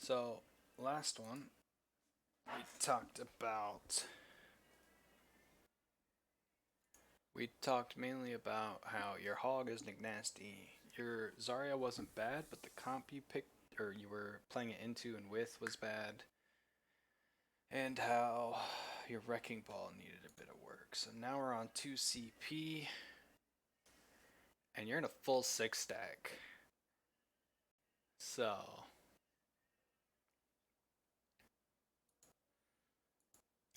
So, last one, we talked about. We talked mainly about how your hog is Nick Nasty. Your Zarya wasn't bad, but the comp you picked, or you were playing it into and with, was bad. And how your Wrecking Ball needed a bit of work. So now we're on 2 CP, and you're in a full 6 stack. So,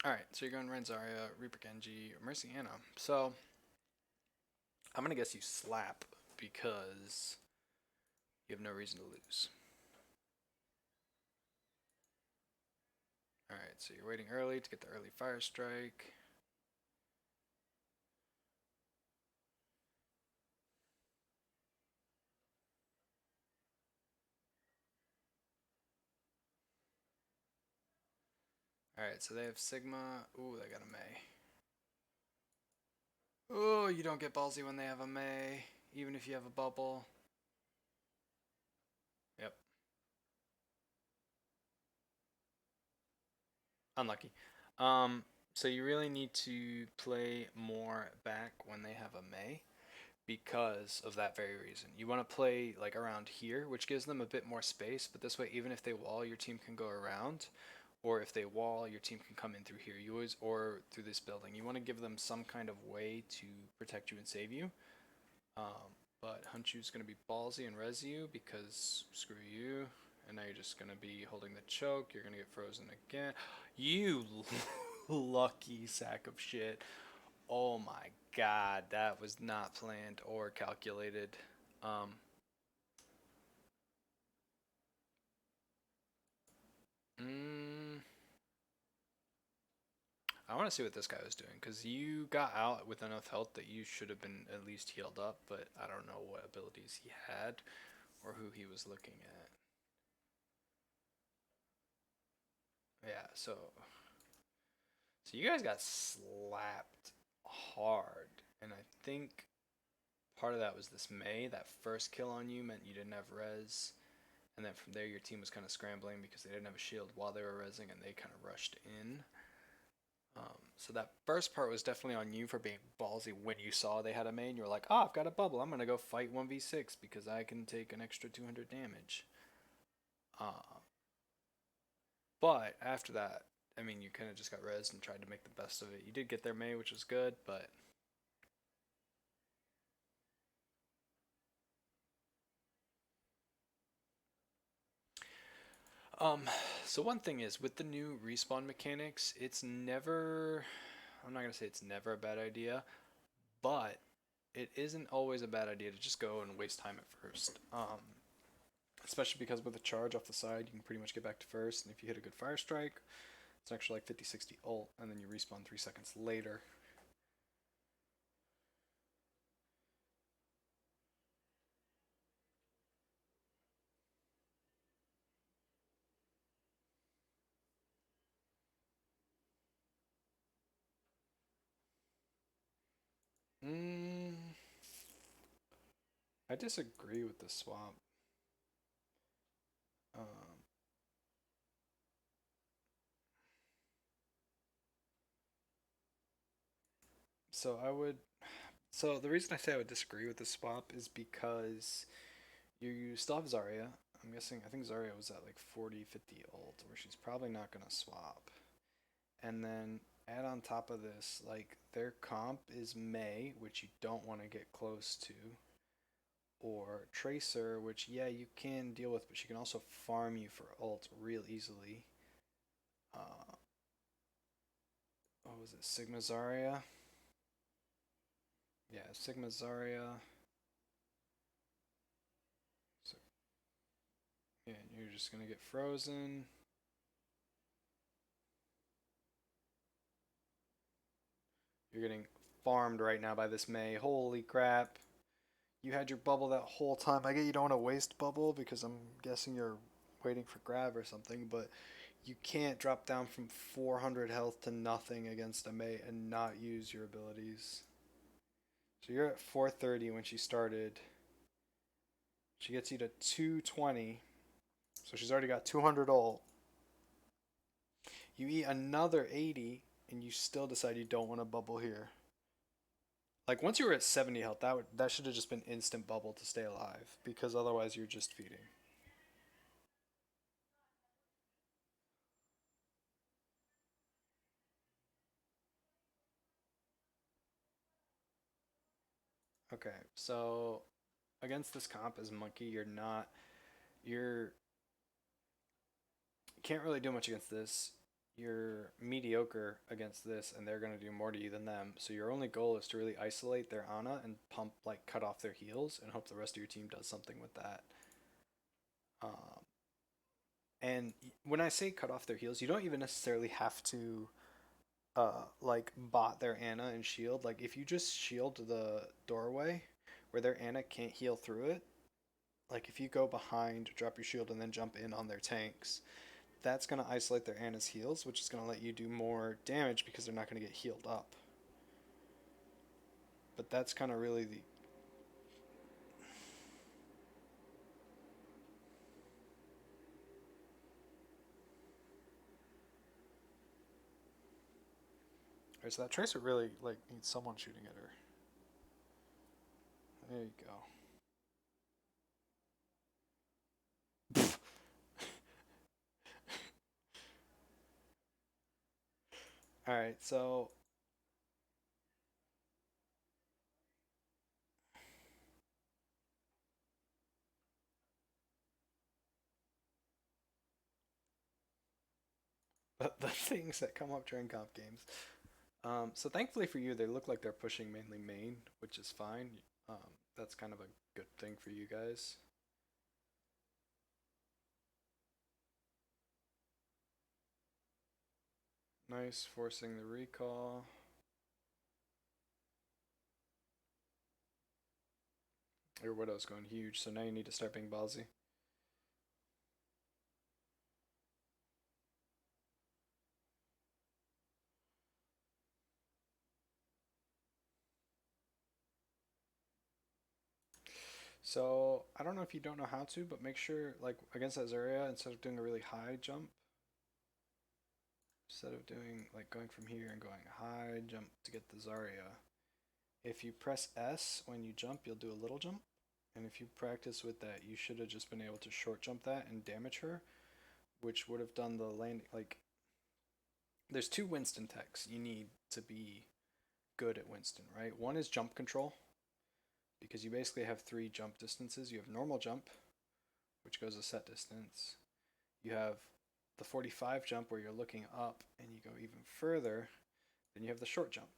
alright, so you're going Ren Zarya, Reaper Genji, Mercy Anna. So, I'm gonna guess you slap because you have no reason to lose. Alright, so you're waiting early to get the early fire strike. Alright, so they have Sigma. Ooh, they got a Mei. Oh, you don't get ballsy when they have a Mei, even if you have a bubble. Yep. Unlucky. So you really need to play more back when they have a Mei because of that very reason. You want to play like around here, which gives them a bit more space, but this way even if they wall, your team can go around. Or if they wall, your team can come in through here. You always or through this building. You want to give them some kind of way to protect you and save you. But Hunchu's going to be ballsy and res you because screw you. And now you're just going to be holding the choke. You're going to get frozen again. You lucky sack of shit. Oh my god, that was not planned or calculated. Um, mm, I want to see what this guy was doing because you got out with enough health that you should have been at least healed up, but I don't know what abilities he had or who he was looking at. Yeah, so you guys got slapped hard, and I think part of that was this Mei. That first kill on you meant you didn't have res, and then from there your team was kind of scrambling because they didn't have a shield while they were resing, and they kind of rushed in. So that first part was definitely on you for being ballsy when you saw they had a main. You were like, oh, I've got a bubble. I'm going to go fight 1v6 because I can take an extra 200 damage. Uh, but after that, I mean, you kind of just got res and tried to make the best of it. You did get their Mei, which was good, but um, so one thing is with the new respawn mechanics, it's never. I'm not gonna say it's never a bad idea, but it isn't always a bad idea to just go and waste time at first. Especially because with a charge off the side, you can pretty much get back to first, and if you hit a good fire strike, it's actually like 50-60 ult, and then you respawn 3 seconds later. Mm, I disagree with the swap. Um, so I would. So the reason I say I would disagree with the swap is because you still have Zarya. I'm guessing. I think Zarya was at like 40-50 ult, where she's probably not gonna swap. And then add on top of this, like their comp is Mei, which you don't want to get close to, or Tracer, which yeah you can deal with, but she can also farm you for ult real easily. Uh, what was it? Sigma Zarya? Yeah, Sigma Zarya. So yeah, you're just gonna get frozen. You're getting farmed right now by this Mei. Holy crap. You had your bubble that whole time. I get you don't want to waste bubble because I'm guessing you're waiting for grab or something, but you can't drop down from 400 health to nothing against a Mei and not use your abilities. So you're at 430 when she started. She gets you to 220. So she's already got 200 ult. You eat another 80, and you still decide you don't want to bubble here. Like once you were at 70 health, that should have just been instant bubble to stay alive, because otherwise you're just feeding. Okay, so against this comp as monkey, you're you can't really do much against this. You're mediocre against this, and they're gonna do more to you than them. So your only goal is to really isolate their Ana and pump, like, cut off their heals, and hope the rest of your team does something with that. Um, and when I say cut off their heals, you don't even necessarily have to like bot their Ana and shield. Like if you just shield the doorway where their Ana can't heal through it, like if you go behind, drop your shield, and then jump in on their tanks, that's going to isolate their Ana's heals, which is going to let you do more damage because they're not going to get healed up. But that's kind of really the... Alright, so that Tracer really like needs someone shooting at her. There you go. Alright, so the things that come up during comp games. So thankfully for you, they look like they're pushing mainly main, which is fine. That's kind of a good thing for you guys. Nice, forcing the recall. Your Widow's going huge, so now you need to start being ballsy. So I don't know if you don't know how to, but make sure, like against that Zarya, instead of doing a really high jump, instead of doing like going from here and going high jump to get the Zarya, if you press S when you jump, you'll do a little jump. And if you practice with that, you should have just been able to short jump that and damage her, which would have done the landing. Like, there's two Winston techs you need to be good at Winston, right? One is jump control, because you basically have three jump distances. You have normal jump, which goes a set distance. You have the 45 jump where you're looking up and you go even further. Then you have the short jump.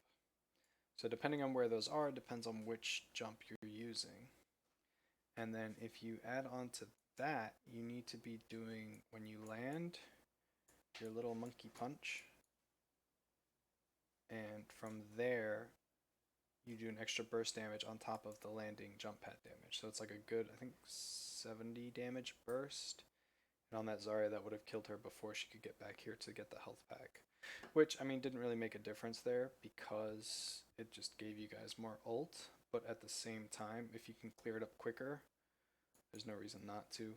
So depending on where those are, depends on which jump you're using. And then if you add on to that, you need to be doing, when you land, your little monkey punch. And from there, you do an extra burst damage on top of the landing jump pad damage. So it's like a good, I think, 70 damage burst. And on that Zarya, that would have killed her before she could get back here to get the health pack. Which, I mean, didn't really make a difference there because it just gave you guys more ult. But at the same time, if you can clear it up quicker, there's no reason not to.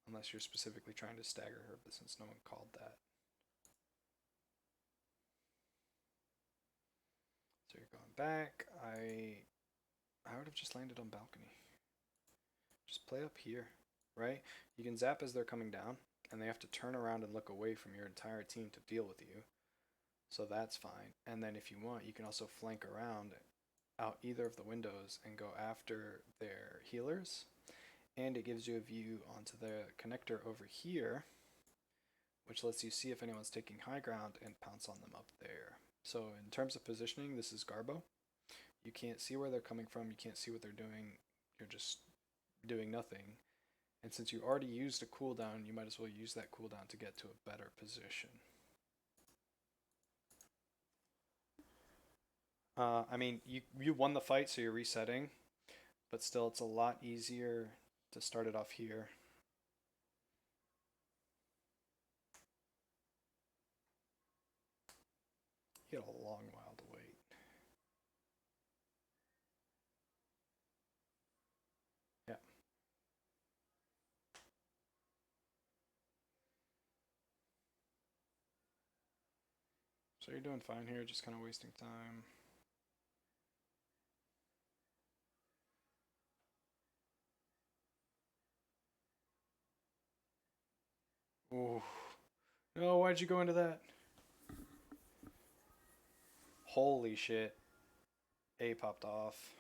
Unless you're specifically trying to stagger her, but since no one called that. So you're going back. I would have just landed on balcony. Just play up here, right? You can zap as they're coming down, and they have to turn around and look away from your entire team to deal with you. So that's fine. And then if you want, you can also flank around out either of the windows and go after their healers. And it gives you a view onto the connector over here, which lets you see if anyone's taking high ground and pounce on them up there. So in terms of positioning, this is Garbo. You can't see where they're coming from, you can't see what they're doing, you're just doing nothing. And since you already used a cooldown, you might as well use that cooldown to get to a better position. I mean, you won the fight, so you're resetting, but still, it's a lot easier to start it off here. You had a long while to wait. Yeah. So you're doing fine here, just kind of wasting time. Ooh. No, why'd you go into that? Holy shit. A popped off.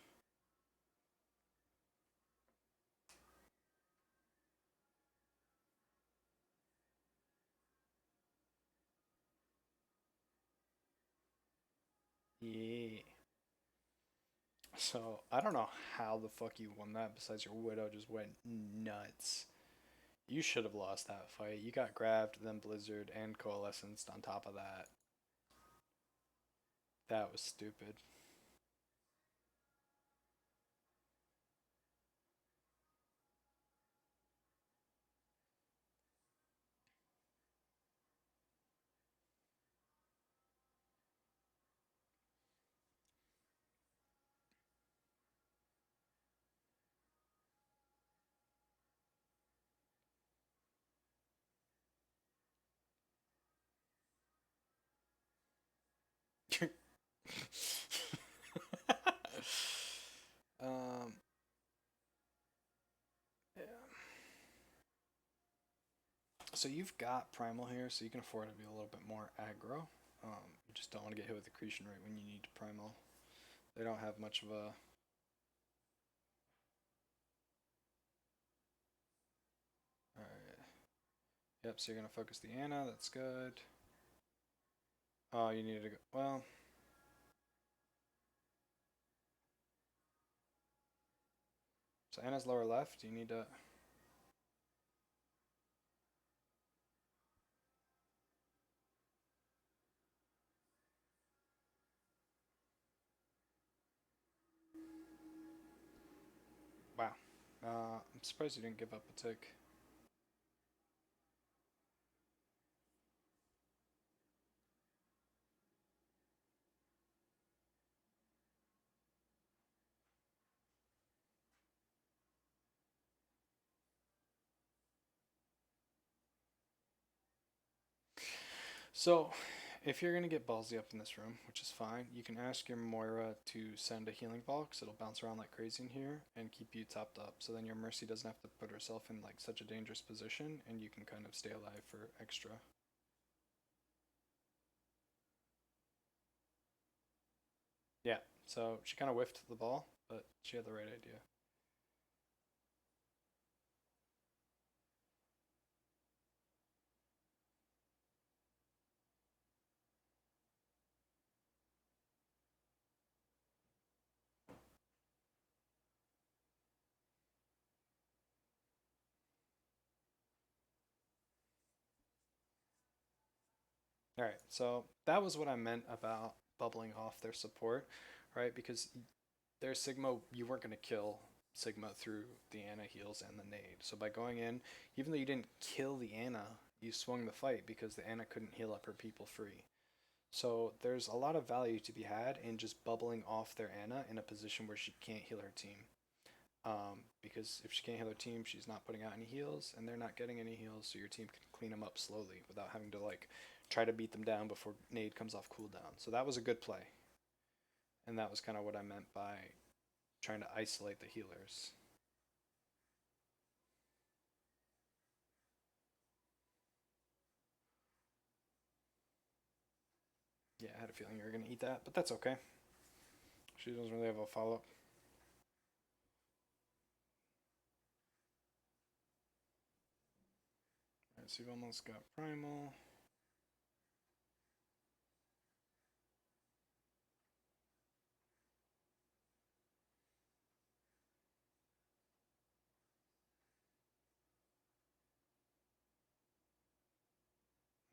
Yeah. So, I don't know how the fuck you won that besides your Widow just went nuts. You should have lost that fight. You got grabbed, then Blizzard, and Coalescence on top of that. That was stupid. um, yeah. So you've got Primal here, so you can afford to be a little bit more aggro. You just don't want to get hit with Accretion right when you need Primal. They don't have much of a. Alright. Yep, so you're going to focus the Anna, that's good. Oh, you needed to go. Well, so Anna's lower left. You need to. Wow. I'm surprised you didn't give up a tick. So, if you're going to get ballsy up in this room, which is fine, you can ask your Moira to send a healing box. It'll bounce around like crazy in here and keep you topped up. So then your Mercy doesn't have to put herself in like such a dangerous position and you can kind of stay alive for extra. Yeah, so she kind of whiffed the ball, but she had the right idea. All right, so that was what I meant about bubbling off their support, right? Because their Sigma, you weren't going to kill Sigma through the Ana heals and the nade. So by going in, even though you didn't kill the Ana, you swung the fight because the Ana couldn't heal up her people free. So there's a lot of value to be had in just bubbling off their Ana in a position where she can't heal her team. Because if she can't heal her team, she's not putting out any heals, and they're not getting any heals, so your team can clean them up slowly without having to like try to beat them down before nade comes off cooldown. So that was a good play, and that was kind of what I meant by trying to isolate the healers. Yeah, I had a feeling you were gonna eat that, but that's okay. She doesn't really have a follow up. Alright, so you've almost got primal.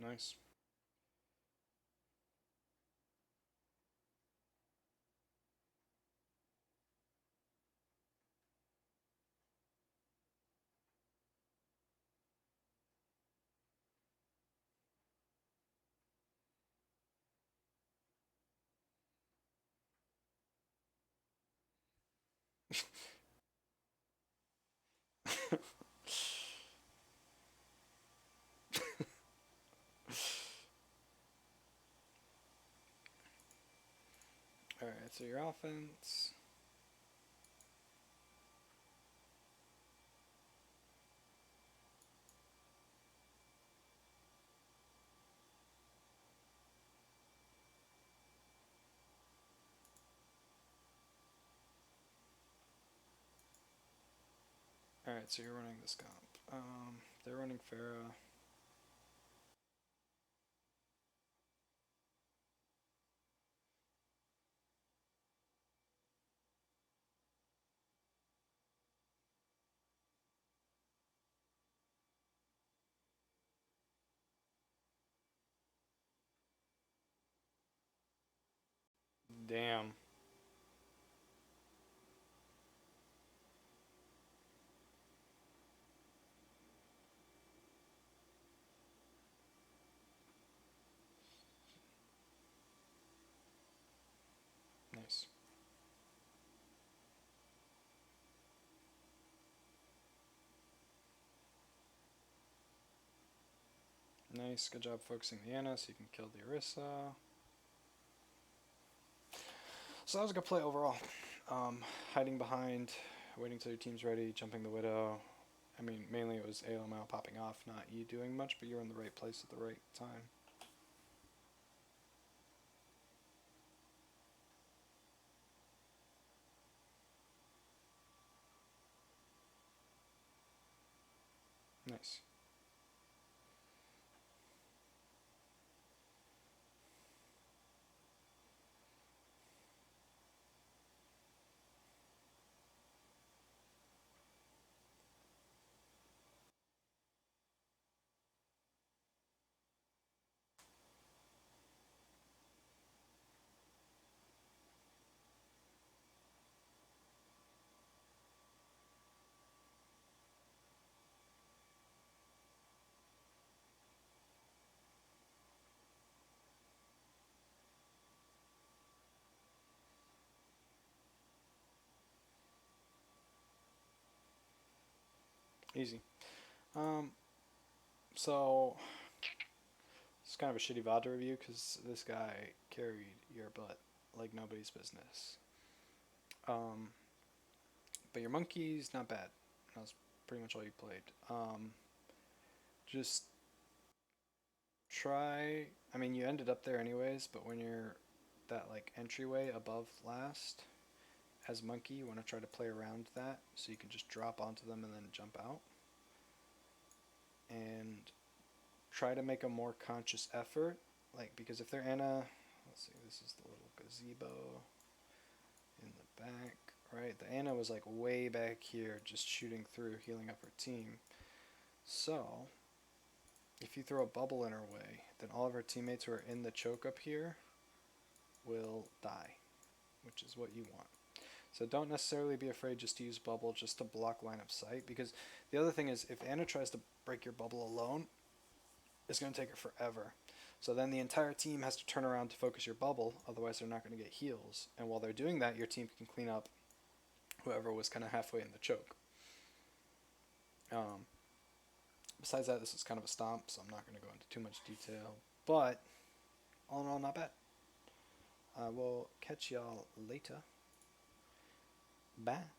Nice. Alright, so your offense. Alright, so you're running this comp. They're running Farah. Damn. Nice. Nice, good job focusing the Anna so you can kill the Orisa. So that was a good play overall. Hiding behind, waiting till your team's ready, jumping the Widow. I mean, mainly it was ALML popping off, not you doing much, but you were in the right place at the right time. Nice. Easy. Um, so it's kind of a shitty VOD to review because this guy carried your butt like nobody's business. Um, but your monkey's not bad. That was pretty much all you played. Just try. I mean, you ended up there anyways, but when you're that like entryway above last, as monkey, you want to try to play around that so you can just drop onto them and then jump out. And try to make a more conscious effort, like because if they're Anna, let's see, this is the little gazebo in the back, right? The Anna was like way back here, just shooting through, healing up her team. So if you throw a bubble in her way, then all of her teammates who are in the choke up here will die, which is what you want. So don't necessarily be afraid just to use bubble just to block line of sight, because the other thing is if Anna tries to break your bubble alone, it's going to take her forever. So then the entire team has to turn around to focus your bubble, otherwise they're not going to get heals. And while they're doing that, your team can clean up whoever was kind of halfway in the choke. Besides that, this is kind of a stomp, so I'm not going to go into too much detail. But all in all, not bad. We'll catch y'all later. Bye.